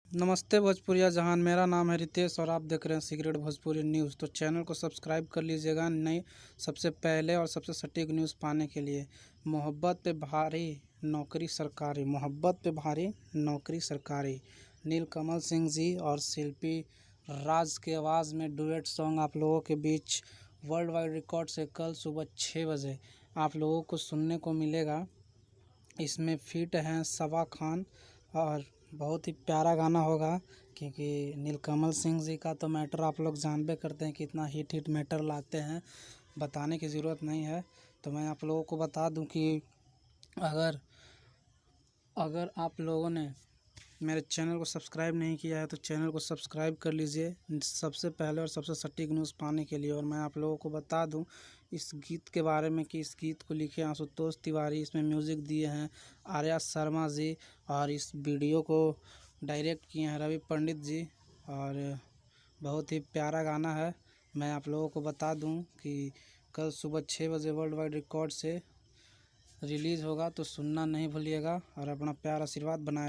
नमस्ते भोजपुरिया जहान, मेरा नाम है रितेश और आप देख रहे हैं सीक्रेट भोजपुरी न्यूज़। तो चैनल को सब्सक्राइब कर लीजिएगा नई सबसे पहले और सबसे सटीक न्यूज़ पाने के लिए। मोहब्बत पे भारी नौकरी सरकारी, मोहब्बत पे भारी नौकरी सरकारी। नीलकमल सिंह जी और शिल्पी राज की आवाज़ में डुएट सॉन्ग आप लोगों के बीच वर्ल्ड वाइड रिकॉर्ड से कल सुबह 6 बजे आप लोगों को सुनने को मिलेगा। इसमें फिट हैं सबा खान और बहुत ही प्यारा गाना होगा, क्योंकि नीलकमल सिंह जी का तो मैटर आप लोग जानबे करते हैं कि इतना हिट मैटर लाते हैं, बताने की ज़रूरत नहीं है। तो मैं आप लोगों को बता दूं कि अगर अगर आप लोगों ने मेरे चैनल को सब्सक्राइब नहीं किया है तो चैनल को सब्सक्राइब कर लीजिए सबसे पहले और सबसे सटीक न्यूज़ पाने के लिए। और मैं आप लोगों को बता दूं इस गीत के बारे में कि इस गीत को लिखे आशुतोष तिवारी, इसमें म्यूज़िक दिए हैं आर्या शर्मा जी और इस वीडियो को डायरेक्ट किए हैं रवि पंडित जी। और बहुत ही प्यारा गाना है। मैं आप लोगों को बता दूं कि कल सुबह 6 बजे वर्ल्ड वाइड रिकॉर्ड से रिलीज़ होगा, तो सुनना नहीं भूलिएगा और अपना प्यार आशीर्वाद बनाए